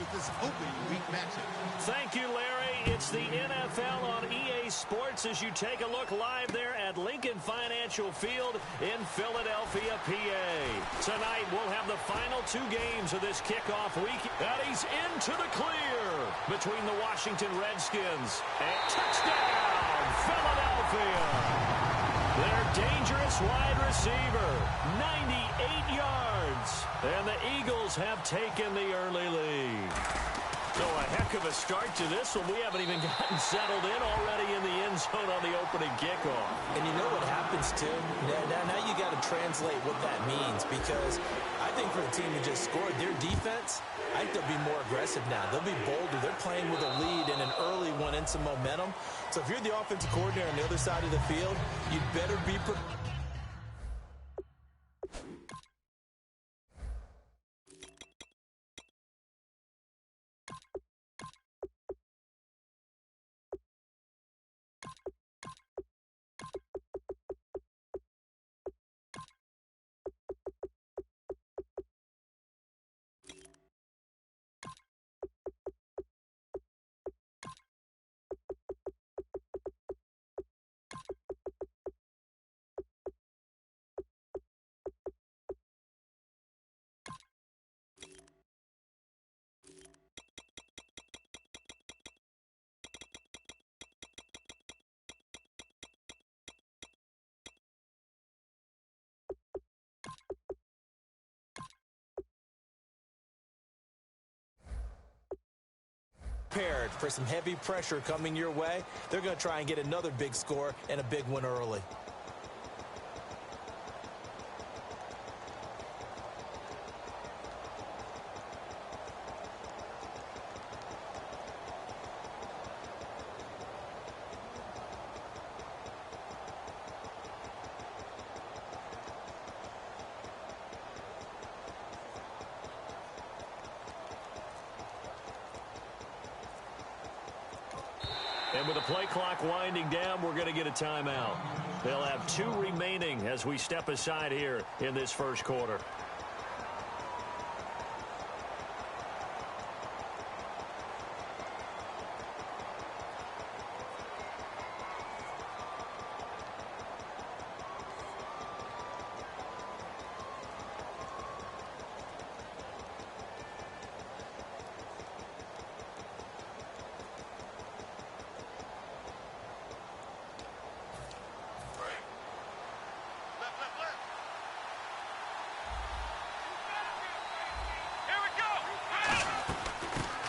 with this opening week matchup. Thank you, Larry. It's the NFL on EA Sports as you take a look live there at Lincoln Financial Field in Philadelphia, PA. Tonight, we'll have the final two games of this kickoff week. And he's into the clear between the Washington Redskins and touchdown, Philadelphia. Their dangerous wide receiver, 98 yards. And the Eagles have taken the early lead. So a heck of a start to this one. We haven't even gotten settled in already in the end zone on the opening kickoff. And you know what happens, too? Now you got to translate what that means, because I think for the team that just scored, their defense, I think they'll be more aggressive now. They'll be bolder. They're playing with a lead and an early one and some momentum. So if you're the offensive coordinator on the other side of the field, you'd better be prepared. Prepared for some heavy pressure coming your way. They're going to try and get another big score and a big one early. And with the play clock winding down, we're going to get a timeout. They'll have two remaining as we step aside here in this first quarter.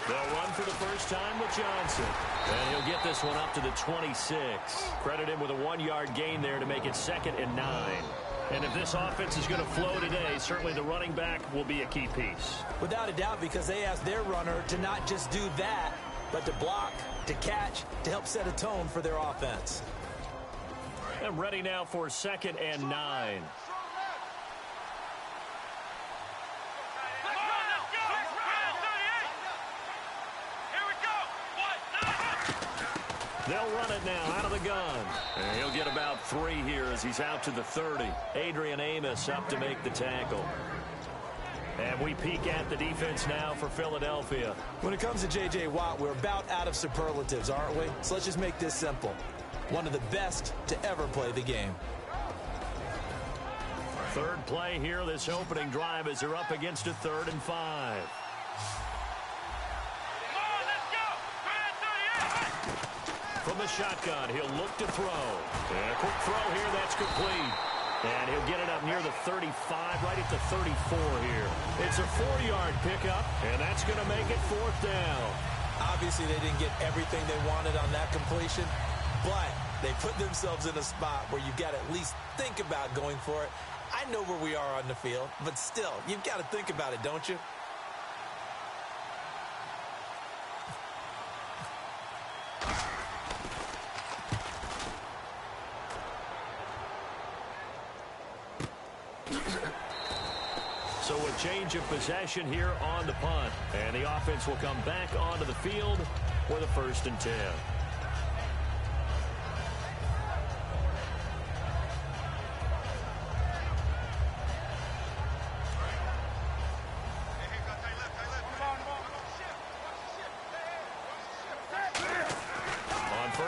They'll run for the first time with Johnson. And he'll get this one up to the 26. Credit him with a 1-yard gain there to make it 2nd and 9. And if this offense is going to flow today, certainly the running back will be a key piece. Without a doubt, because they asked their runner to not just do that, but to block, to catch, to help set a tone for their offense. And ready now for 2nd and 9. They'll run it now out of the gun. And he'll get about 3 here as he's out to the 30. Adrian Amos up to make the tackle. And we peek at the defense now for Philadelphia. When it comes to J.J. Watt, we're about out of superlatives, aren't we? So let's just make this simple. One of the best to ever play the game. Third play here, this opening drive as they're up against a 3rd and 5. From the shotgun, he'll look to throw. And a quick throw here, that's complete. And he'll get it up near the 35, right at the 34 here. It's a 4-yard pickup, and that's going to make it 4th down. Obviously, they didn't get everything they wanted on that completion, but they put themselves in a spot where you've got to at least think about going for it. I know where we are on the field, but still, you've got to think about it, don't you? So a change of possession here on the punt. And the offense will come back onto the field for the 1st and 10.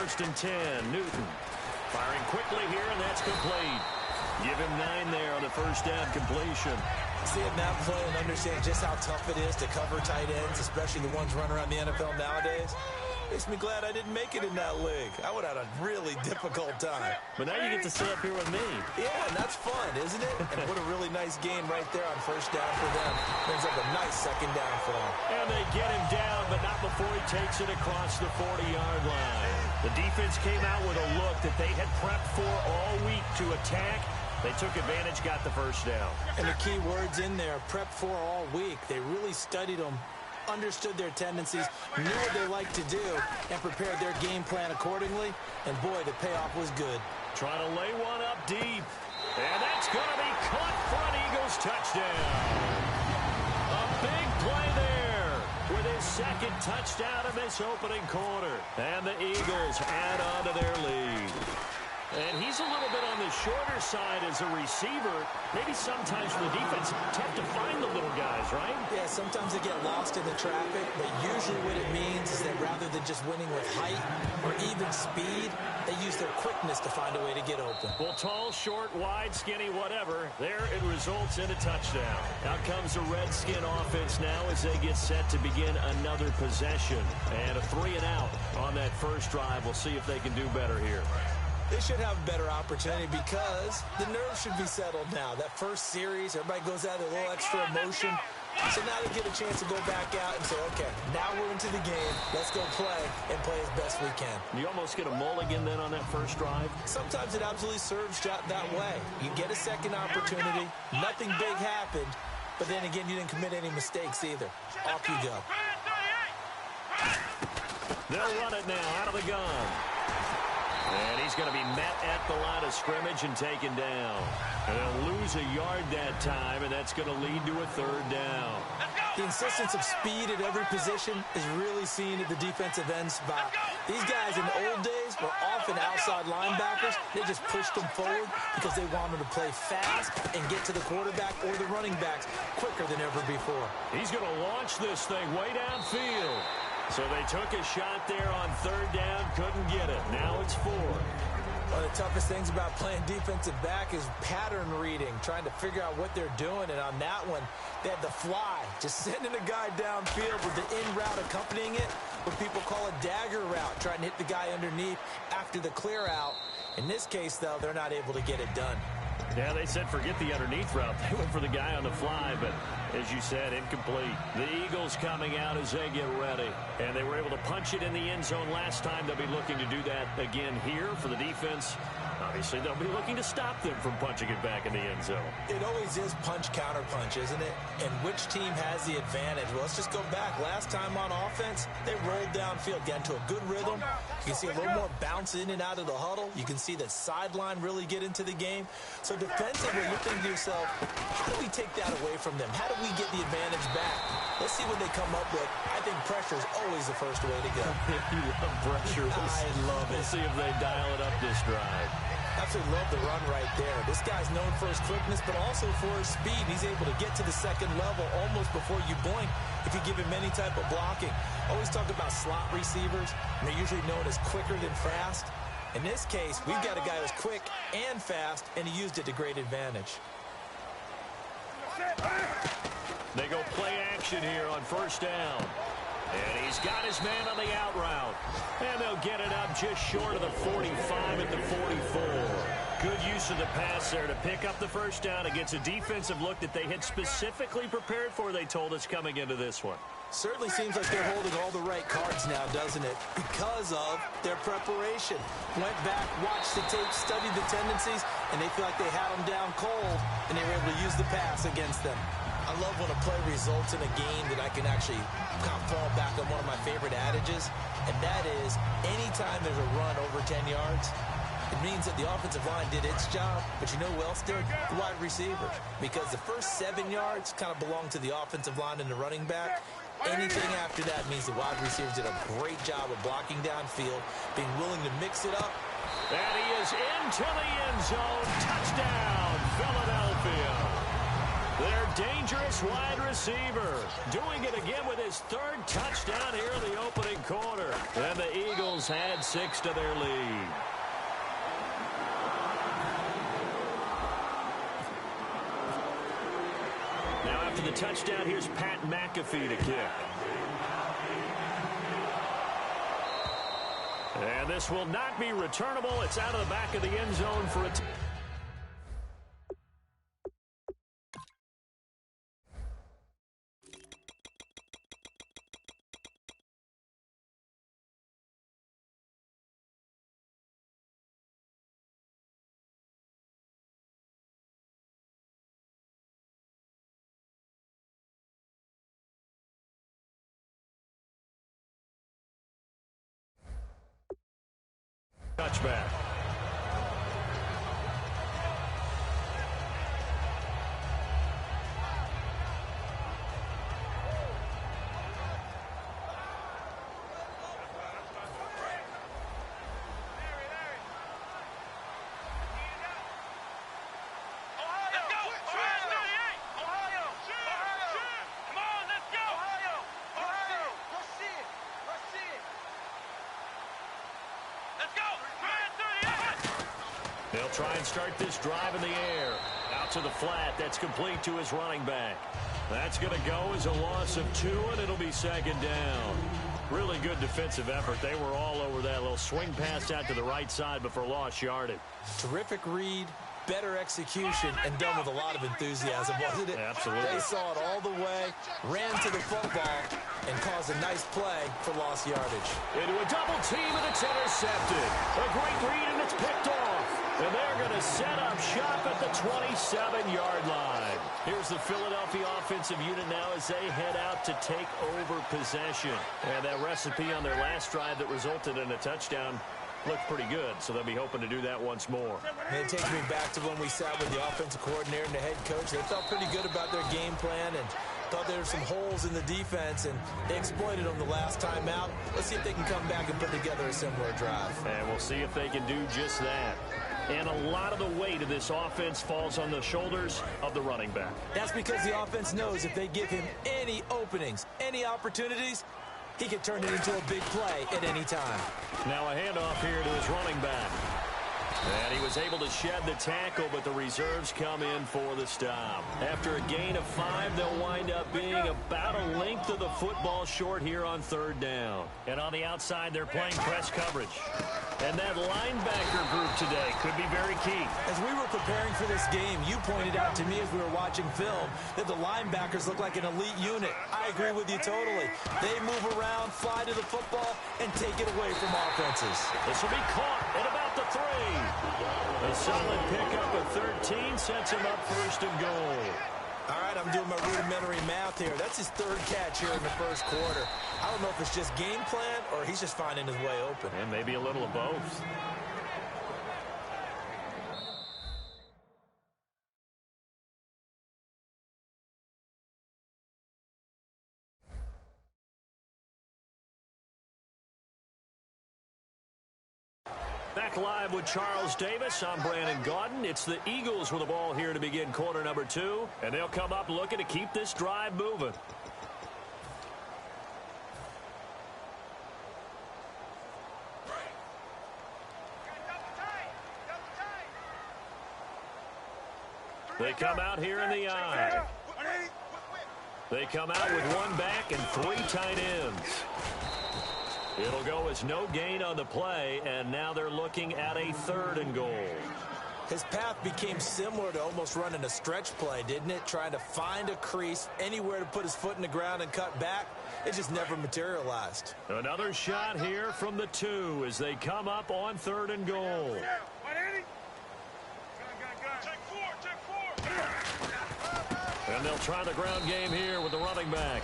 1st and 10. Newton firing quickly here, and that's complete. Give him 9 there on the first down completion. Seeing that play and understand just how tough it is to cover tight ends, especially the ones running around the NFL nowadays, makes me glad I didn't make it in that league. I would have had a really difficult time. But now you get to sit up here with me. Yeah, and that's fun, isn't it? And what a really nice game right there on first down for them. Brings up a nice second down for them. And they get him down, but not before he takes it across the 40-yard line. The defense came out with a look that they had prepped for all week to attack. They took advantage, got the first down. And the key words in there, prep for all week. They really studied them, understood their tendencies, knew what they like to do, and prepared their game plan accordingly. And boy, the payoff was good. Trying to lay one up deep. And that's going to be caught for an Eagles touchdown. A big play there with his second touchdown in this opening quarter. And the Eagles add on to their lead. And he's a little bit on the shorter side as a receiver. Maybe sometimes for the defense, tough to find the little guys, right? Yeah, sometimes they get lost in the traffic, but usually what it means is that rather than just winning with height or even speed, they use their quickness to find a way to get open. Well, tall, short, wide, skinny, whatever, there it results in a touchdown. Out comes the Redskin offense now as they get set to begin another possession. And a 3-and-out on that first drive. We'll see if they can do better here. They should have a better opportunity because the nerves should be settled now. That first series, everybody goes out with a little extra emotion. So now they get a chance to go back out and say, okay, now we're into the game. Let's go play and play as best we can. You almost get a mulligan then on that first drive? Sometimes it absolutely serves that way. You get a second opportunity. Nothing big happened. But then again, you didn't commit any mistakes either. Off you go. They'll run it now out of the gun. And he's going to be met at the line of scrimmage and taken down. And they'll lose a yard that time, and that's going to lead to a 3rd down. The insistence of speed at every position is really seen at the defensive end spot. These guys in the old days were often outside linebackers. They just pushed them forward because they wanted to play fast and get to the quarterback or the running backs quicker than ever before. He's going to launch this thing way downfield. So they took a shot there on 3rd down, couldn't get it. Now it's 4. One of the toughest things about playing defensive back is pattern reading, trying to figure out what they're doing. And on that one, they had the fly, just sending a guy downfield with the in route accompanying it, what people call a dagger route, trying to hit the guy underneath after the clear out. In this case, though, they're not able to get it done. Yeah, they said forget the underneath route. They went for the guy on the fly, but as you said, incomplete. The Eagles coming out as they get ready. And they were able to punch it in the end zone last time. They'll be looking to do that again here for the defense. Obviously, they'll be looking to stop them from punching it back in the end zone. It always is punch-counter-punch, isn't it? And which team has the advantage? Well, let's just go back. Last time on offense, they rolled downfield, got into a good rhythm. You can see a little more bounce in and out of the huddle. You can see the sideline really get into the game. So defensively, you're thinking to yourself, how do we take that away from them? How do we get the advantage back? Let's see what they come up with. I think pressure is always the first way to go. You love pressure. I love it. We'll see if they dial it up this drive. Absolutely love the run right there. This guy's known for his quickness, but also for his speed. He's able to get to the second level almost before you blink if you give him any type of blocking. Always talk about slot receivers, and they're usually known as quicker than fast. In this case, we've got a guy who's quick and fast, and he used it to great advantage. They go play action here on 1st down. And he's got his man on the out route. And they'll get it up just short of the 45 at the 44. Good use of the pass there to pick up the 1st down against a defensive look that they had specifically prepared for, they told us, coming into this one. Certainly seems like they're holding all the right cards now, doesn't it? Because of their preparation. Went back, watched the tape, studied the tendencies, and they feel like they had them down cold, and they were able to use the pass against them. I love when a play results in a game that I can actually kind of fall back on one of my favorite adages, and that is anytime there's a run over 10 yards, it means that the offensive line did its job, but you know who else did? The wide receivers. Because the first 7 yards kind of belong to the offensive line and the running back. Anything after that means the wide receivers did a great job of blocking downfield, being willing to mix it up. And he is into the end zone. Touchdown, Philadelphia. Their dangerous wide receiver doing it again with his 3rd touchdown here in the opening quarter. And the Eagles Eagles add 6 to their lead. Now after the touchdown, here's Pat McAfee to kick. And this will not be returnable. It's out of the back of the end zone for a touchback. They'll try and start this drive in the air. Out to the flat. That's complete to his running back. That's going to go as a loss of 2, and it'll be second down. Really good defensive effort. They were all over that little swing pass out to the right side before lost yardage. Terrific read, better execution, and done with a lot of enthusiasm, wasn't it? Absolutely. They saw it all the way, ran to the football, and caused a nice play for lost yardage. Into a double team, and it's intercepted. A great read, and it's picked off. And they're going to set up shop at the 27-yard line. Here's the Philadelphia offensive unit now as they head out to take over possession. And that recipe on their last drive that resulted in a touchdown looked pretty good, so they'll be hoping to do that once more. And it takes me back to when we sat with the offensive coordinator and the head coach. They felt pretty good about their game plan and thought there were some holes in the defense, and they exploited them the last time out. Let's see if they can come back and put together a similar drive. And we'll see if they can do just that. And a lot of the weight of this offense falls on the shoulders of the running back. That's because the offense knows if they give him any openings, any opportunities, he can turn it into a big play at any time. Now a handoff here to his running back. And he was able to shed the tackle, but the reserves come in for the stop. After a gain of 5, they'll wind up being about a length of the football short here on third down. And on the outside, they're playing press coverage. And that linebacker group today could be very key. As we were preparing for this game, you pointed out to me as we were watching film that the linebackers look like an elite unit. I agree with you totally. They move around, fly to the football, and take it away from offenses. This will be caught at about the 3. A solid pickup of 13 sets him up first and goal. All right, I'm doing my rudimentary math here. That's his 3rd catch here in the first quarter. I don't know if it's just game plan or he's just finding his way open. And maybe a little of both. Back live with Charles Davis. I'm Brandon Gaudin. It's the Eagles with the ball here to begin quarter number 2. And they'll come up looking to keep this drive moving. They come out here in the eye. They come out with 1 back and 3 tight ends. It'll go as no gain on the play, and now they're looking at a 3rd and goal. His path became similar to almost running a stretch play, didn't it? Trying to find a crease, anywhere to put his foot in the ground and cut back. It just never materialized. Another shot here from the 2 as they come up on 3rd and goal. And they'll try the ground game here with the running back.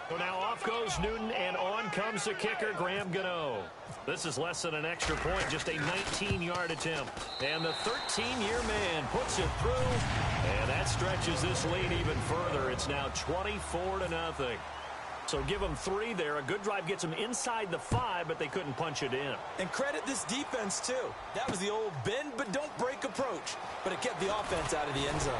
So now off goes Newton, and on comes the kicker, Graham Gano. This is less than an extra point, just a 19-yard attempt. And the 13-year man puts it through, and that stretches this lead even further. It's now 24-0. So give them 3 there. A good drive gets them inside the 5, but they couldn't punch it in. And credit this defense, too. That was the old bend but don't break approach, but it kept the offense out of the end zone.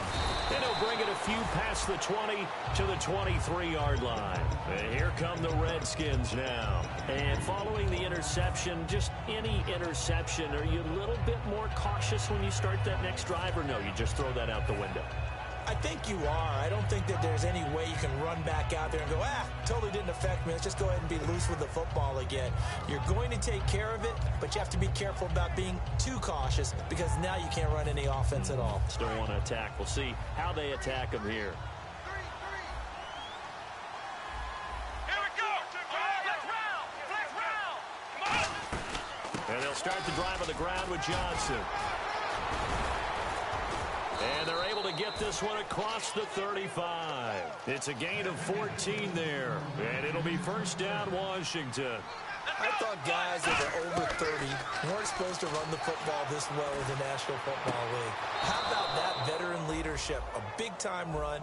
And he'll bring it a few past the 20 to the 23-yard line. And here come the Redskins now. And following the interception, just any interception, are you a little bit more cautious when you start that next drive, or no, you just throw that out the window? I think you are. I don't think that there's any way you can run back out there and go, totally didn't affect me. Let's just go ahead and be loose with the football again. You're going to take care of it, but you have to be careful about being too cautious because now you can't run any offense at all. Still want to attack. We'll see how they attack them here. Here we go. Flex round. Come on. And they'll start the drive on the ground with Johnson. And they're able to get this one across the 35. It's a gain of 14 there. And it'll be first down, Washington. I thought guys that were over 30 weren't supposed to run the football this well in the National Football League. How about that veteran leadership? A big-time run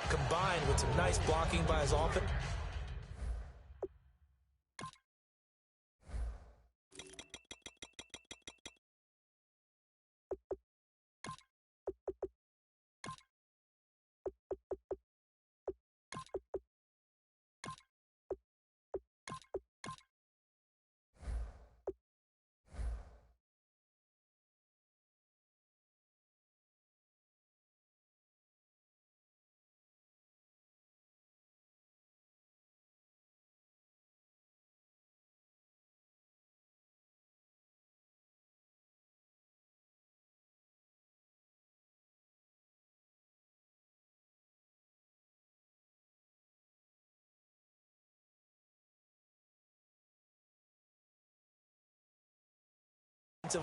combined with some nice blocking by his offense.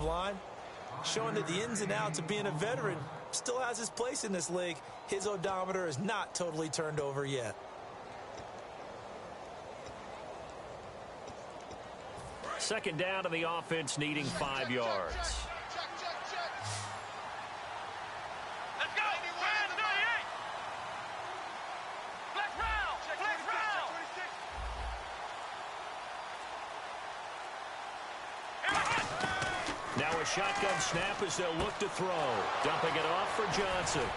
Line, showing that the ins and outs of being a veteran still has his place in this league. His odometer is not totally turned over yet. Second down to the offense, needing 5 yards. Let's go. 38. Flex round. Now a shotgun snap as they'll look to throw. Dumping it off for Johnson.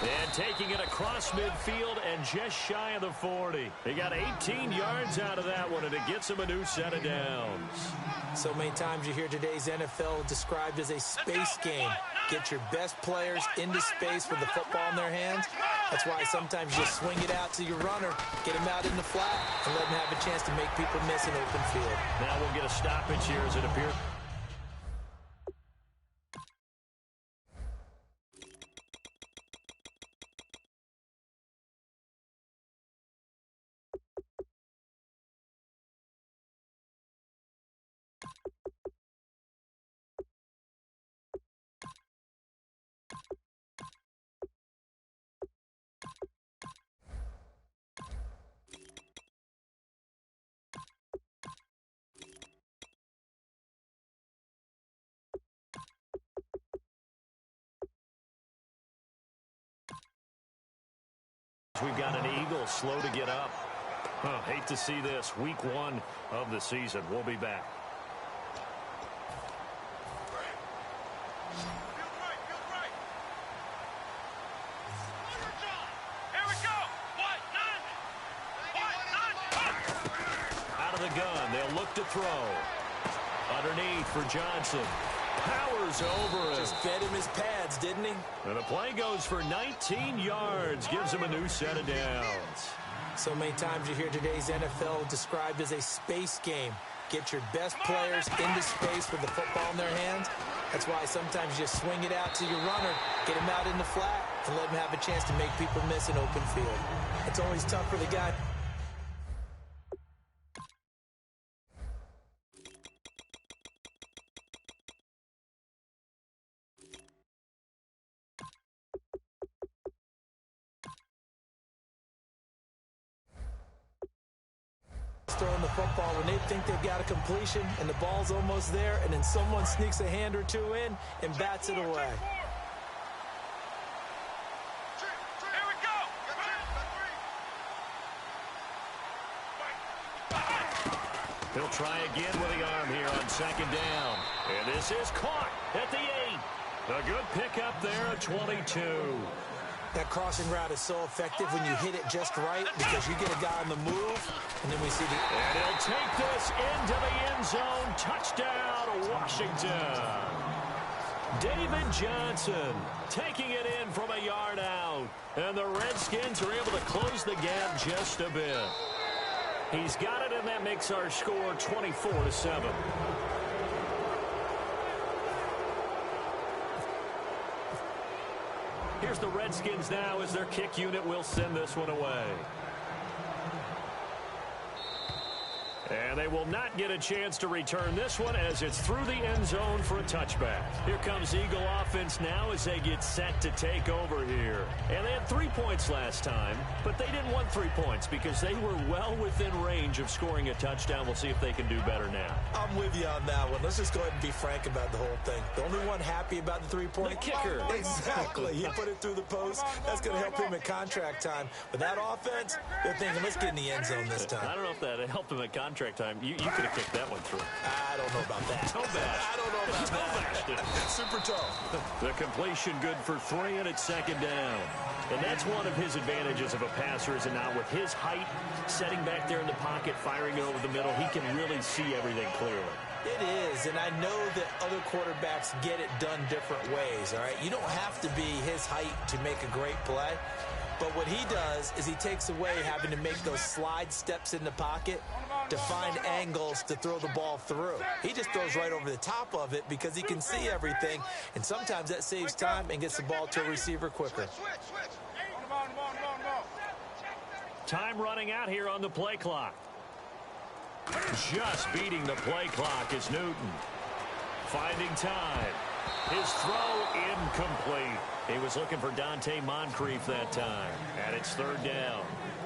And taking it across midfield and just shy of the 40. They got 18 yards out of that one, and it gets them a new set of downs. So many times you hear today's NFL described as a space game. Get your best players into space with the football in their hands. That's why sometimes you just swing it out to your runner, get him out in the flat, and let him have a chance to make people miss an open field. Now we'll get a stoppage here as it appears. We've got an Eagle slow to get up. Hate to see this. Week 1 of the season. We'll be back. Here we go. Out of the gun. They'll look to throw. Underneath for Johnson. Powers over him. Just fed him his pads, didn't he? And the play goes for 19 yards. Gives him a new set of downs. So many times you hear today's NFL described as a space game. Get your best players into space with the football in their hands. That's why sometimes you just swing it out to your runner, get him out in the flat, and let him have a chance to make people miss an open field. It's always tough for the guy. Throwing the football when they think they've got a completion and the ball's almost there, and then someone sneaks a hand or two in and bats it away. Here we go. He'll try again with the arm here on second down. And this is caught at the 8. A good pickup there at 22. That crossing route is so effective when you hit it just right because you get a guy on the move, and then we see the... And he'll take this into the end zone. Touchdown, Washington. David Johnson taking it in from a yard out. And the Redskins are able to close the gap just a bit. He's got it, and that makes our score 24-7. Here's the Redskins now as their kick unit will send this one away. And they will not get a chance to return this one as it's through the end zone for a touchback. Here comes Eagle offense now as they get set to take over here. And they had 3 points last time, but they didn't want 3 points because they were well within range of scoring a touchdown. We'll see if they can do better now. I'm with you on that one. Let's just go ahead and be frank about the whole thing. The only one happy about the 3-point... The kicker. Exactly. He put it through the post. That's going to help him at contract time. But that offense, they're thinking, let's get in the end zone this time. I don't know if that helped him at contract time. You could have kicked that one through. I don't know about that. Toe bash. I don't know about that. Super toe. The completion good for 3, and it's second down. And that's one of his advantages of a passer, is it not? With his height, setting back there in the pocket, firing it over the middle, he can really see everything clearly. It is, and I know that other quarterbacks get it done different ways, all right? You don't have to be his height to make a great play. But what he does is he takes away having to make those slide steps in the pocket to find angles to throw the ball through. He just throws right over the top of it because he can see everything, and sometimes that saves time and gets the ball to a receiver quicker. Time running out here on the play clock. Just beating the play clock is Newton. Finding time. His throw incomplete. He was looking for Dante Moncrief that time. And it's third down.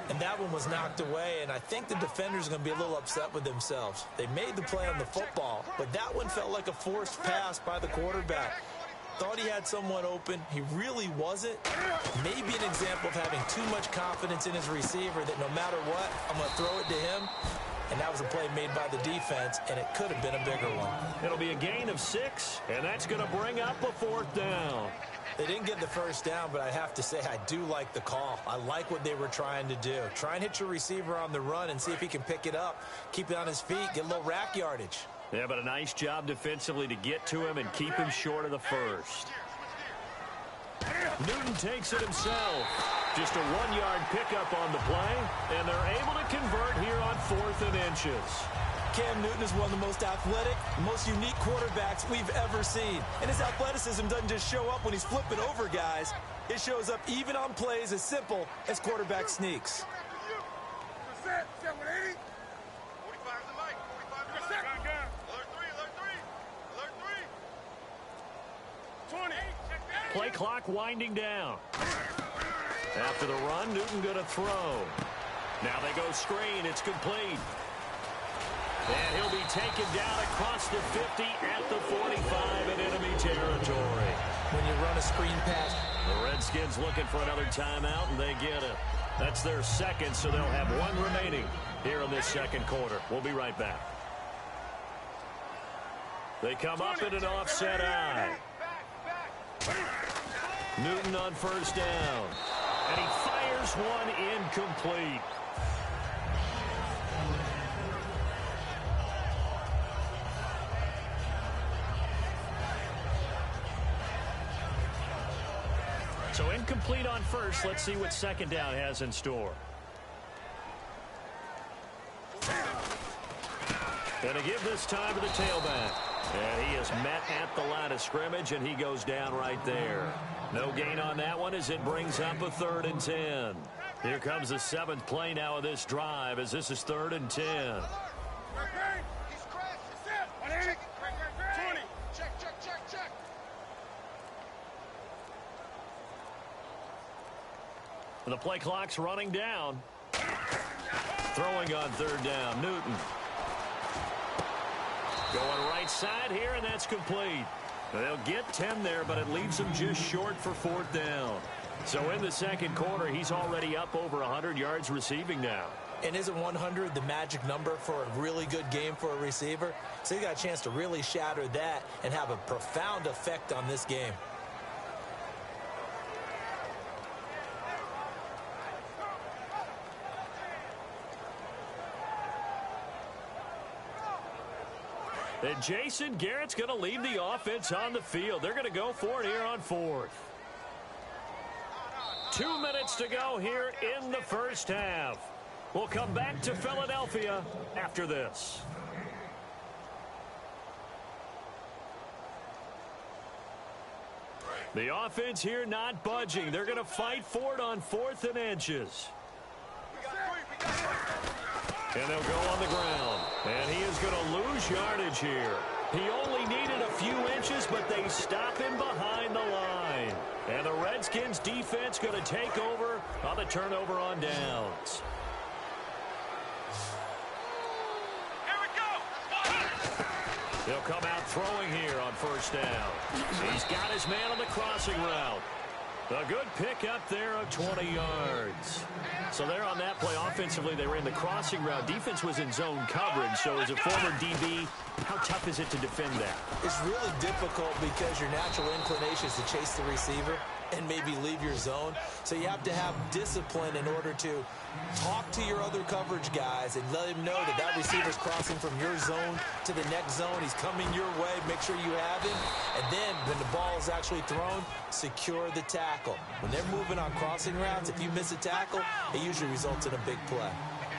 And that one was knocked away, and I think the defenders are going to be a little upset with themselves. They made the play on the football, but that one felt like a forced pass by the quarterback. Thought he had someone open. He really wasn't. Maybe an example of having too much confidence in his receiver that no matter what, I'm going to throw it to him. And that was a play made by the defense, and it could have been a bigger one. It'll be a gain of 6, and that's going to bring up a fourth down. They didn't get the first down, but I have to say I do like the call. I like what they were trying to do. Try and hit your receiver on the run and see if he can pick it up, keep it on his feet, get a little rack yardage. Yeah, but a nice job defensively to get to him and keep him short of the first. Newton takes it himself. Just a 1-yard pickup on the play, and they're able to convert here on 4th and inches. Cam Newton is one of the most athletic, most unique quarterbacks we've ever seen. And his athleticism doesn't just show up when he's flipping over guys. It shows up even on plays as simple as quarterback sneaks. Play clock winding down. After the run, Newton going to throw. Now they go screen. It's complete. And he'll be taken down across the 50 at the 45 in enemy territory. When you run a screen pass. The Redskins looking for another timeout, and they get it. That's their second, so they'll have 1 remaining here in this second quarter. We'll be right back. They come up in an offset eye. Newton on first down. And he fires one incomplete. So incomplete on first. Let's see what second down has in store. Gonna give this time to the tailback. And he is met at the line of scrimmage, and he goes down right there. No gain on that one as it brings up a 3rd and 10. Here comes the 7th play now of this drive as this is 3rd and 10. The play clock's running down. Throwing on 3rd down, Newton. Going right side here, and that's complete. They'll get 10 there, but it leaves them just short for 4th down. So in the second quarter, he's already up over 100 yards receiving now. And isn't 100 the magic number for a really good game for a receiver? So he got a chance to really shatter that and have a profound effect on this game. And Jason Garrett's going to lead the offense on the field. They're going to go for it here on fourth. 2 minutes to go here in the first half. We'll come back to Philadelphia after this. The offense here not budging. They're going to fight for it on 4th and inches. And they'll go on the ground. And he is going to lose yardage here. He only needed a few inches, but they stop him behind the line. And the Redskins defense going to take over on the turnover on downs. Here we go. He'll come out throwing here on first down. He's got his man on the crossing route. A good pickup there of 20 yards. So there on that play, offensively, they ran the crossing route. Defense was in zone coverage, so as a former DB, how tough is it to defend that? It's really difficult because your natural inclination is to chase the receiver and maybe leave your zone. So you have to have discipline in order to talk to your other coverage guys and let him know that that receiver's crossing from your zone to the next zone. He's coming your way. Make sure you have him. And then when the ball is actually thrown, secure the tackle. When they're moving on crossing routes, if you miss a tackle, it usually results in a big play.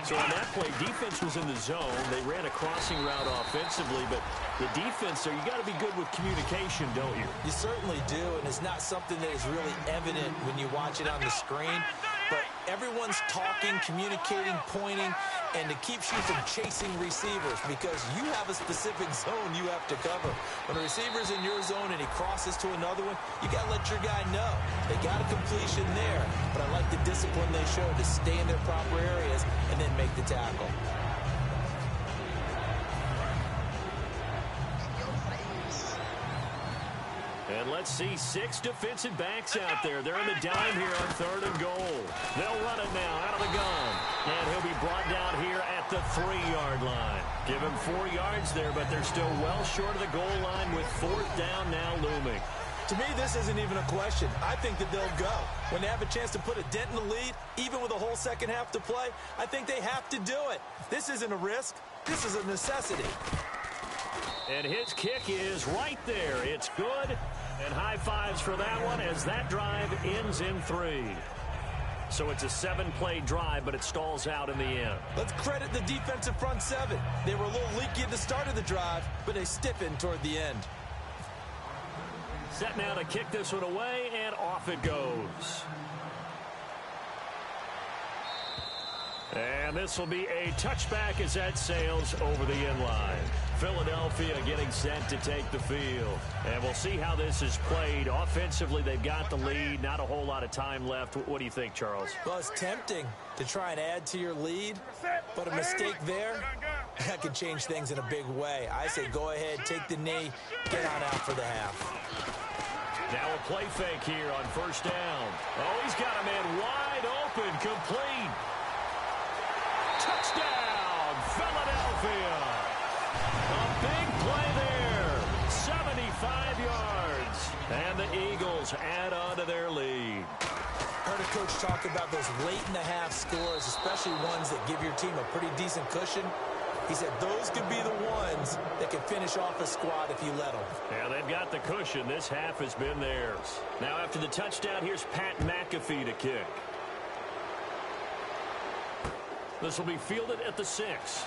So on that play, defense was in the zone. They ran a crossing route offensively, but the defense there, you got to be good with communication, don't you? You certainly do, and it's not something that is really evident when you watch it on the screen. But everyone's talking, communicating, pointing, and it keeps you from chasing receivers because you have a specific zone you have to cover. When a receiver's in your zone and he crosses to another one, you got to let your guy know. They got a completion there, but I like the discipline they showed to stay in their proper areas and then make the tackle. And let's see 6 defensive backs out there. They're in the dime here on 3rd and goal. They'll run it now out of the gun. And he'll be brought down here at the 3-yard line. Give him 4 yards there, but they're still well short of the goal line with 4th down now looming. To me, this isn't even a question. I think that they'll go. When they have a chance to put a dent in the lead, even with a whole second half to play, I think they have to do it. This isn't a risk. This is a necessity. And his kick is right there. It's good. And high fives for that one as that drive ends in 3. So it's a 7-play drive, but it stalls out in the end. Let's credit the defensive front 7. They were a little leaky at the start of the drive, but they stiffened toward the end. Set now to kick this one away, and off it goes. And this will be a touchback as that sails over the end line. Philadelphia getting set to take the field. And we'll see how this is played. Offensively, they've got the lead. Not a whole lot of time left. What do you think, Charles? Well, it's tempting to try and add to your lead, but a mistake there, that could change things in a big way. I say go ahead, take the knee, get on out for the half. Now a play fake here on first down. Oh, he's got a man wide open, complete. Touchdown, Philadelphia. A big play there, 75 yards. And the Eagles add on to their lead. Heard a coach talk about those late-in-the-half scores, especially ones that give your team a pretty decent cushion. He said those could be the ones that can finish off a squad if you let them. Yeah, they've got the cushion. This half has been theirs. Now after the touchdown, here's Pat McAfee to kick. This will be fielded at the 6.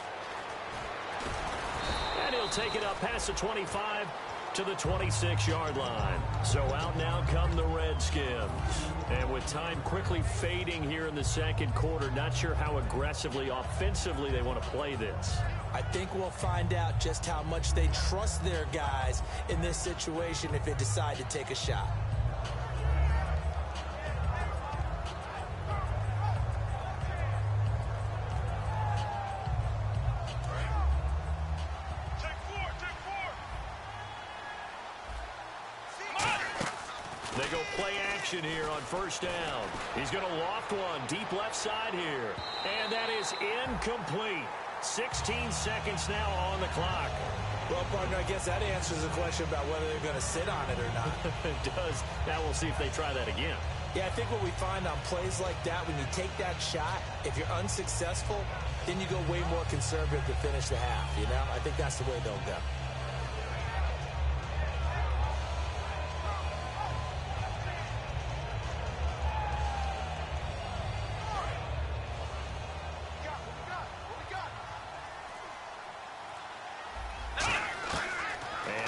And he'll take it up past the 25 to the 26-yard line. So out now come the Redskins. And with time quickly fading here in the second quarter, not sure how aggressively, offensively they want to play this. I think we'll find out just how much they trust their guys in this situation if they decide to take a shot. They go play action here on first down. He's going to loft one deep left side here. And that is incomplete. 16 seconds now on the clock. Well, partner, I guess that answers the question about whether they're going to sit on it or not. It does. Now we'll see if they try that again. Yeah, I think what we find on plays like that, when you take that shot, if you're unsuccessful, then you go way more conservative to finish the half, you know? I think that's the way they'll go.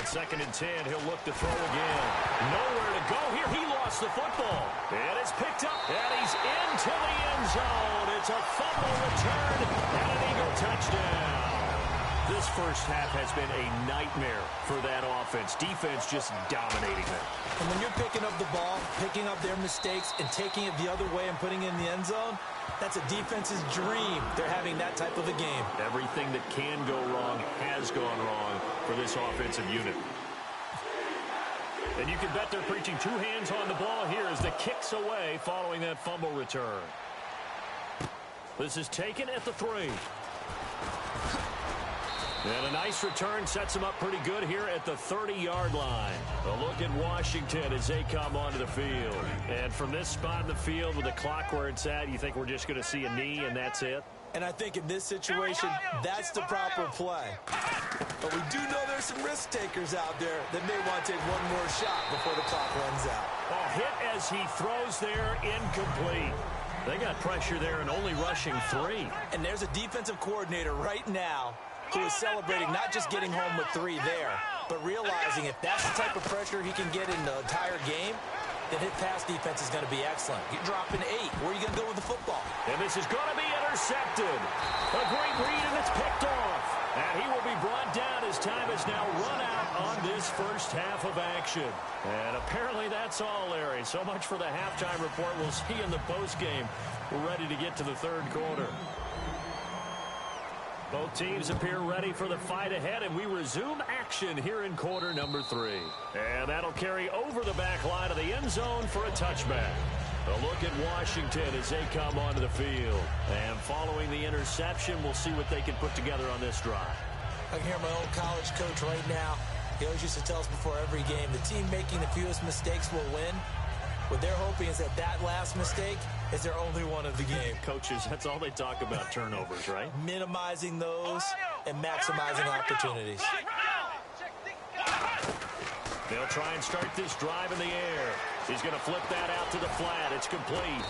Second and 10, he'll look to throw again. Nowhere to go here. He lost the football. And it's picked up, and he's into the end zone. It's a fumble return and an Eagle touchdown. This first half has been a nightmare for that offense. Defense just dominating them. And when you're picking up the ball, picking up their mistakes, and taking it the other way and putting it in the end zone, that's a defense's dream. They're having that type of a game. Everything that can go wrong has gone wrong for this offensive unit. And you can bet they're preaching two hands on the ball here as the kick's away following that fumble return. This is taken at the 3. And a nice return sets him up pretty good here at the 30-yard line. A look at Washington as they come onto the field. And from this spot in the field with the clock where it's at, you think we're just going to see a knee and that's it? And I think in this situation, that's the proper play. But we do know there's some risk takers out there that may want to take one more shot before the clock runs out. A hit as he throws there, incomplete. They got pressure there and only rushing 3. And there's a defensive coordinator right now who is celebrating not just getting home with 3 there, but realizing if that's the type of pressure he can get in the entire game, then his pass defense is going to be excellent. You're dropping 8. Where are you going to go with the football? And this is going to be intercepted. A great read, and it's picked off. And he will be brought down as time is now run out on this first half of action. And apparently that's all, Larry. So much for the halftime report. We'll see in the postgame. We're ready to get to the third quarter. Both teams appear ready for the fight ahead, and we resume action here in quarter number 3. And that'll carry over the back line of the end zone for a touchback. A look at Washington as they come onto the field. And following the interception, we'll see what they can put together on this drive. I can hear my old college coach right now. He always used to tell us before every game, the team making the fewest mistakes will win. What they're hoping is that last mistake is their only one of the game. Coaches, that's all they talk about, turnovers, right? Minimizing those and maximizing opportunities. They'll try and start this drive in the air. He's going to flip that out to the flat. It's complete.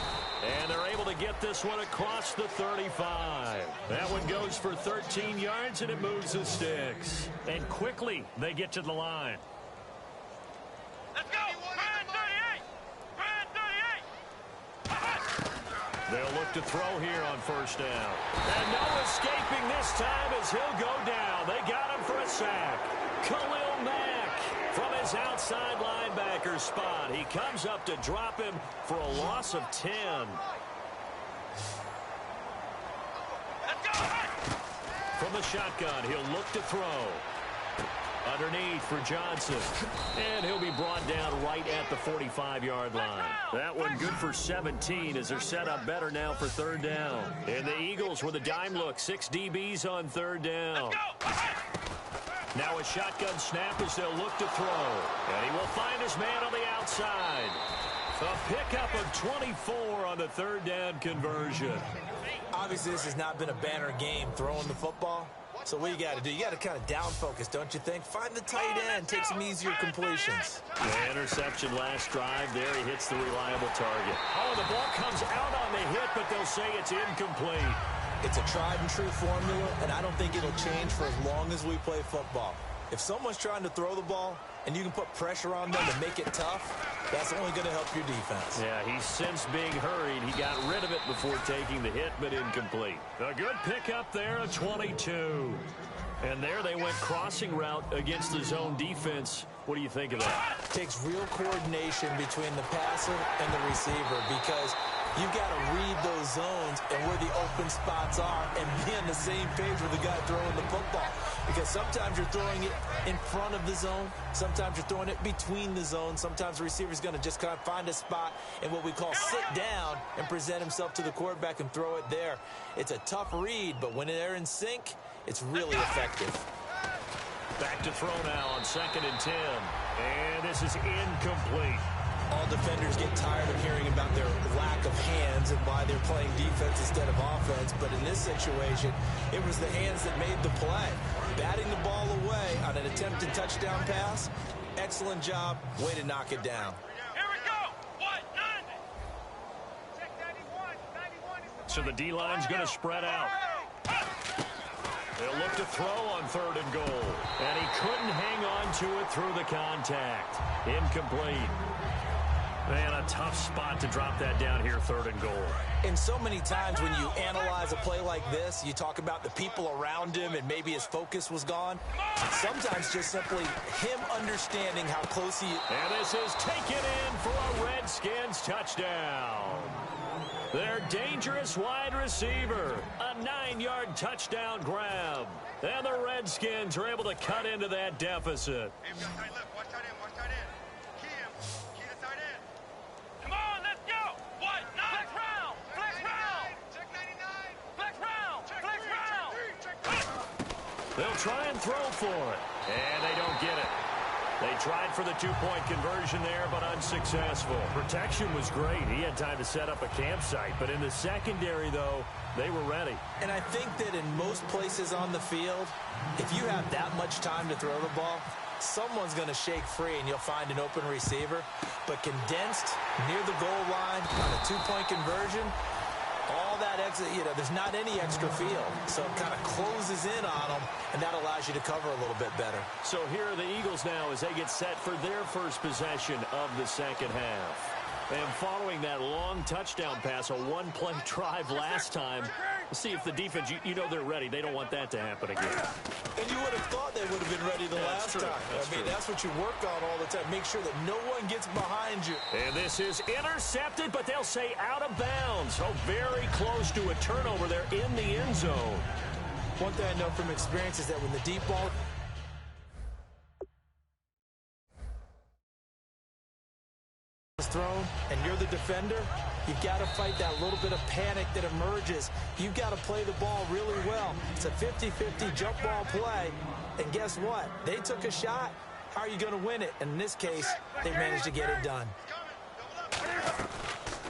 And they're able to get this one across the 35. That one goes for 13 yards, and it moves the sticks. And quickly, they get to the line. Let's go! Brand 38! Brand 38! They'll look to throw here on first down. And no escaping this time as he'll go down. They got him for a sack. Khalil Mack from his outside linebacker spot. He comes up to drop him for a loss of 10. Let's go! From the shotgun, he'll look to throw. Underneath for Johnson. And he'll be brought down right at the 45-yard line. That one good for 17 as they're set up better now for third down. And the Eagles with a dime look. 6 DBs on third down. Now a shotgun snap as they'll look to throw. And he will find his man on the outside. A pickup of 24 on the third down conversion. Obviously, this has not been a banner game throwing the football. So what you got to do, you got to kind of down focus, don't you think? Find the tight end, take some easier completions. The interception last drive there. He hits the reliable target. Oh, the ball comes out on the hit, but they'll say it's incomplete. It's a tried and true formula, and I don't think it'll change for as long as we play football. If someone's trying to throw the ball and you can put pressure on them and make it tough, that's only going to help your defense. Yeah, he's since being hurried. He got rid of it before taking the hit, but incomplete. A good pickup there, a 22. And there they went crossing route against the zone defense. What do you think of that? Takes real coordination between the passer and the receiver because you've got to read those zones and where the open spots are and be on the same page with the guy throwing the football. because sometimes you're throwing it in front of the zone. Sometimes you're throwing it between the zones. Sometimes the receiver's going to just kind of find a spot in what we call sit down and present himself to the quarterback and throw it there. It's a tough read, but when they're in sync, it's really effective. Back to throw now on 2nd and 10. And this is incomplete. All defenders get tired of hearing about their lack of hands and why they're playing defense instead of offense. But in this situation, it was the hands that made the play. Batting the ball away on an attempted touchdown pass. Excellent job. Way to knock it down. Here we go. What? 90. Check 91. 91 is the So the D-line's going to spread out. They'll look to throw on 3rd and goal. And he couldn't hang on to it through the contact. Incomplete. Man, a tough spot to drop that down here, 3rd and goal. And so many times when you analyze a play like this, you talk about the people around him and maybe his focus was gone. Sometimes just simply him understanding how close he is. And this is taken in for a Redskins touchdown. Their dangerous wide receiver, a 9-yard touchdown grab. And the Redskins are able to cut into that deficit. Hey, we got tight left. Watch tight end. Watch tight end. Key him. Key the tight end. Come on, let's go. What? Flex round. Flex round. check 99. Flex round. Flex round. They'll try and throw for it. And they don't get it. They tried for the 2-point conversion there, but unsuccessful. Protection was great. He had time to set up a campsite. But in the secondary, though, they were ready. And I think that in most places on the field, if you have that much time to throw the ball, someone's going to shake free and you'll find an open receiver. But condensed near the goal line on a 2-point conversion, all that exit, there's not any extra field. So it kind of closes in on them, and that allows you to cover a little bit better. So here are the Eagles now as they get set for their first possession of the second half. And following that long touchdown pass, a 1-play drive last time, let's see if the defense, they're ready. They don't want that to happen again. And you would have thought they would have been ready the last time. That's what you work on all the time. Make sure that no one gets behind you. And this is intercepted, but they'll say out of bounds. So very close to a turnover there in the end zone. One thing I know from experience is that when the deep ball is thrown and you're the defender, you've got to fight that little bit of panic that emerges. You've got to play the ball really well. It's a 50-50 jump ball play. And guess what? They took a shot. How are you going to win it? And in this case, they managed to get it done.